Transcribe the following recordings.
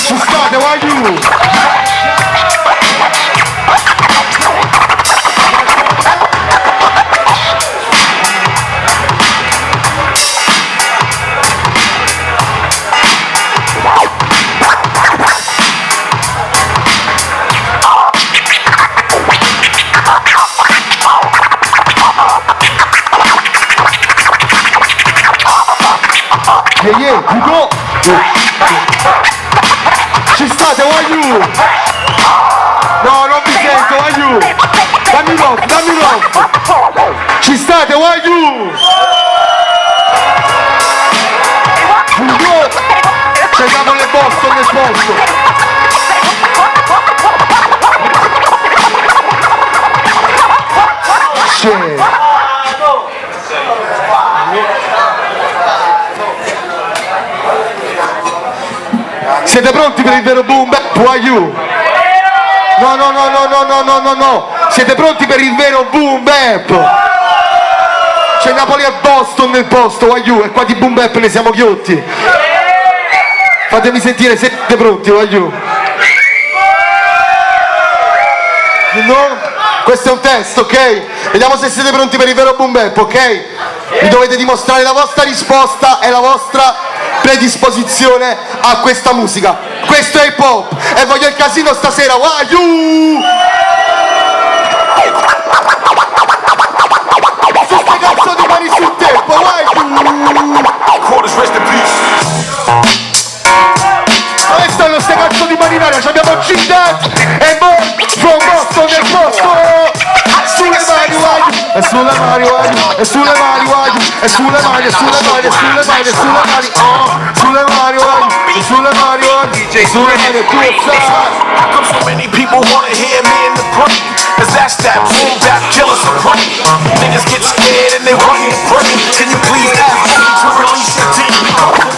Ci state, why you? You go! Ci state, why you? No, non mi sento, why you? Dammi love! Ci state, why you? You go! C'è Napoli e Boston nel posto! Shit! Siete pronti per il vero boom bap? Why you? No. Siete pronti per il vero boom bap? C'è Napoli e Boston nel posto, why you? E qua di boom bap ne siamo ghiotti. Fatemi sentire, siete pronti, why you? No? Questo è un test, ok? Vediamo se siete pronti per il vero boom bap, ok? Mi dovete dimostrare la vostra risposta e la vostra predisposizione a questa musica. Questo è hip hop e voglio il casino stasera, why you? Su ste cazzo di mani sul tempo, why you? Dove stanno ste cazzo di mani in aria? Abbiamo G-Dad e Bob from Boston nel posto. Sulle mani, why you? E sulle mani, why you? E sulle mani, why you? E sulle mani, e sulle mani, e sulle mani, e sulle mani, oh, sulle mani, why you? E sulle mani, why you? Sulle mani, tu sai. How come so many people wanna hear me in the brain? Cause that's that boom bap killer supreme. Niggas get scared and they run the brain. Can you please ask me to release your team?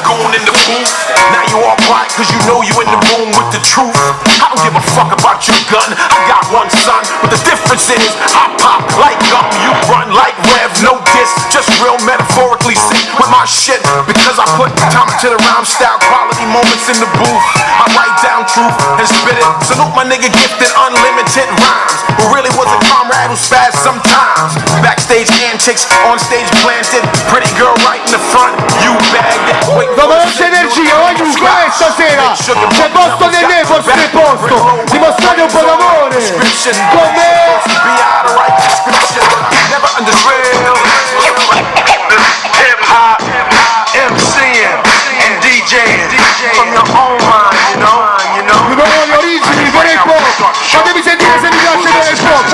Going in the booth. Now you all quiet cause you know you in the room with the truth. I don't give a fuck about your gun. I got one son, but the difference is I pop like gum, you run like Rev, no diss, just real metaphorically sick with my shit. Because I put time to the rhyme style, quality moments in the booth. I write down truth and spit it. Salute my nigga gifted unlimited rhymes. Who really was a comrade who spazzed sometimes. Backstage antics, on stage planted. Pretty girl right in the front, you bagged it. Dove non c'è energia, voglio fare stasera. C'è posto nel Naples nel posto. Dimostrate un po' d'amore. Con me. Never understood hip-hop, MCing and DJing from your own mind, you know. Non ho le origini per il pop. Fatemi sentire se mi piace per il pop.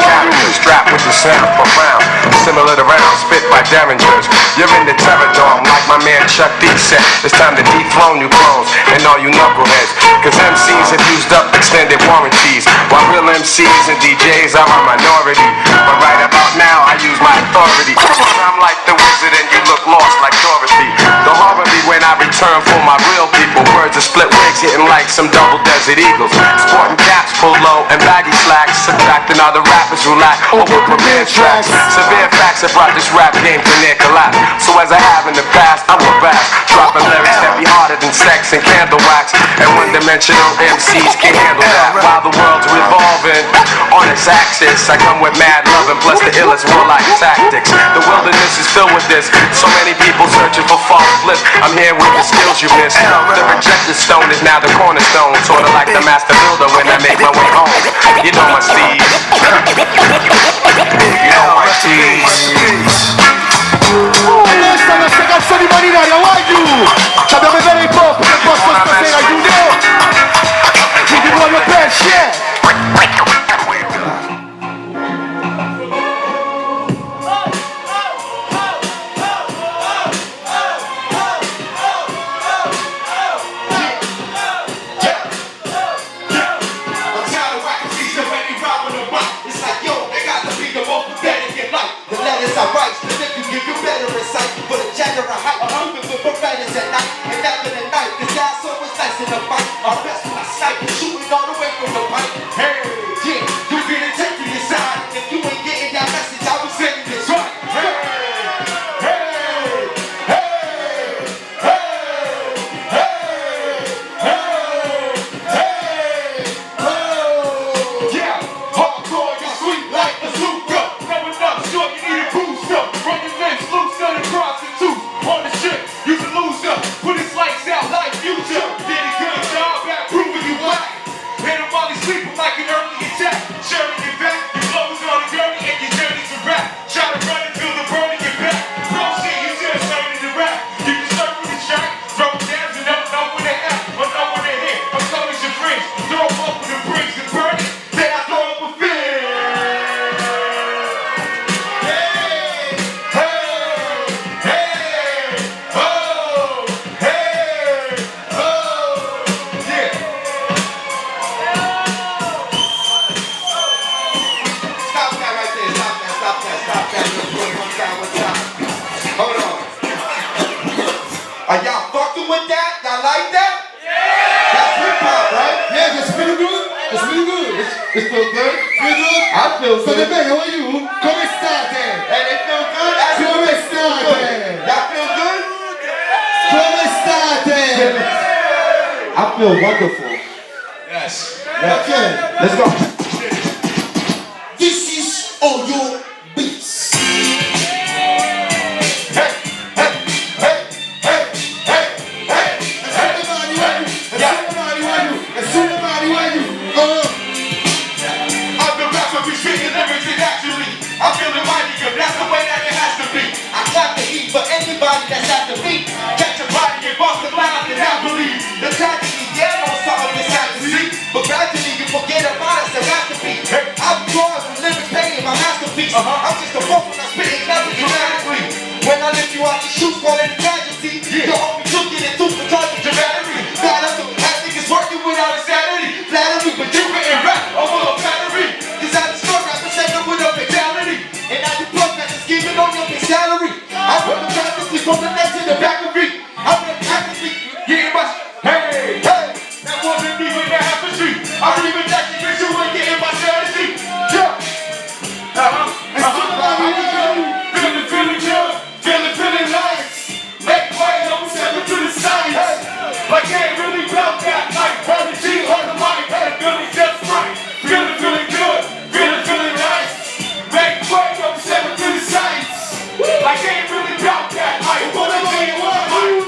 Strapped with the sound for round, similar to rounds spit by derringers. You're in the terror dome like my man Chuck D said. It's time to dethrone you clones and all you knuckleheads. Cause MCs have used up extended warranties, while real MCs and DJs are a minority. But right about now I use my authority. I'm like the wizard and you look lost like Dorothy. The horror be when I return for my real people. Words of split wigs hitting like some double desert eagles. Sporting caps pull low and baggy slacks. Subtracting all the rappers who lack over prepared tracks. Severe facts have brought this rap game to near collapse. So as I have in the past, I will back, dropping lyrics that be harder than sex and candle wax. And one-dimensional MCs can't handle that. While the world's revolving on its axis, I come with mad love and plus the illest warlike tactics. The wilderness is filled with this. So many people searching for false bliss. I'm here with the skills you missed. The rejected stone is now the cornerstone. Sorta like the master builder when I make my way home. You know my steez. You know my steez. Dove stanno queste cazzo di mani in aria, why you? Abbiamo vedere il pop nel posto stasera, you know. Quindi proprio per shit. Are y'all fucking with that? Y'all like that? Yeah! That's hip hop, right? Yeah, that's pretty good. That's really good. It feel good? Feel good? I feel So the good. bang, how are you? Come state? And they feel good? I feel Come good. state? Y'all feel good? Come state? I feel wonderful. Yes. Okay. Let's go. This is all your beats. Hey, hey, hey, hey, hey, hey. Everybody want you. Everybody want you. Everybody want you. I'm the rapper who's speaking everything naturally. I'm feeling mighty good, that's the way that it has to be. I clap the heat for anybody that's at the beat. Catch a body and bust a loud and I believe. The tragedy, yeah, no some of this had to see. But gradually you forget about us, there has to be. I'm drawing from lyrics painting my masterpiece. I'm just a book when I'm spitting nothing dramatically. When I lift you out the shoes, call it a casualty. Your homie took it and took the charge dramatically. I think it's working without insanity. Flattery, but you written rap over a battery. Cause I destroy rap the second with a fatality. And now you plug that scheming on your big salary. I run the practically from the next to the back of me. I run practically, getting my hey, hey. That wasn't even the half a street. I really been acting with you and getting my strategy. Yeah. Feeling good, feeling nice. Make way, don't step into the science. Like ain't really about that like Brother G on the mic. Feeling just right. Feeling good, feeling nice. Make way, don't step into the science. Like ain't really about that like Brother G on the mic.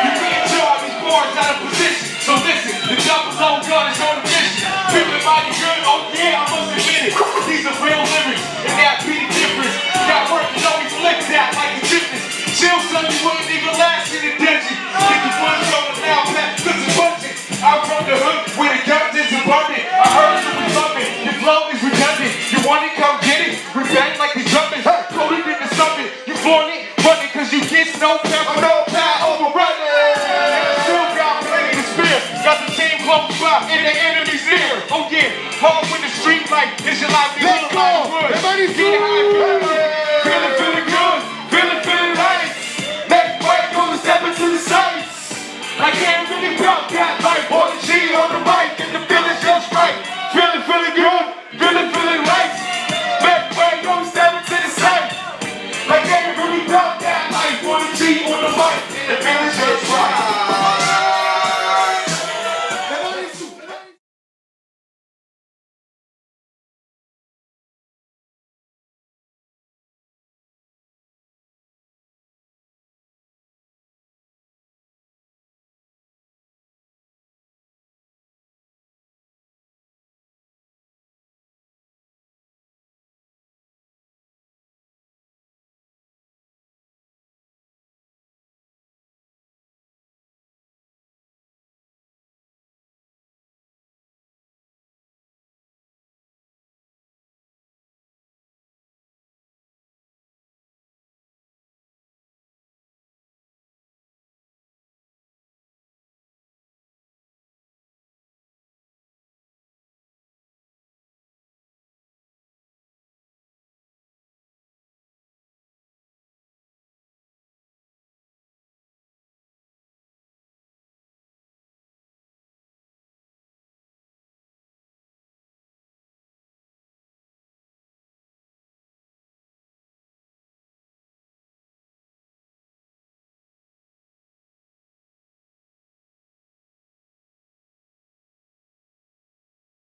You can't draw these bars out of position. So listen, the double low gun is on the mission. Feeling mighty good, oh yeah, I must admit it. These are real lyrics, and that be the difference. Got work to know we flip that like a gymnast. Chill son, you wouldn't even last in the dungeon. Think you wanna throw it now, Pat, cause it's bunching. I'm from the hood where the guns is abundant. I heard you was loving, your flow is redundant. You want it, come get it. We bang like we jumping, coded in the summit. You flaunt it, running cause you get no pepper, no power overrunning. Still got plenty to spare. Got the team close by and the enemy's near. Oh yeah, hard with the street light. It's your livelihood. Let's go. Everybody's Get high, feeling good, feeling nice. Make way, gonna step into the sights. I can't really drop that like Boy G on the mic, and the feeling's just right. Feeling good, feeling nice. Make way, gonna step into the sights. I can't really drop that like Boy G on the mic, and the feeling's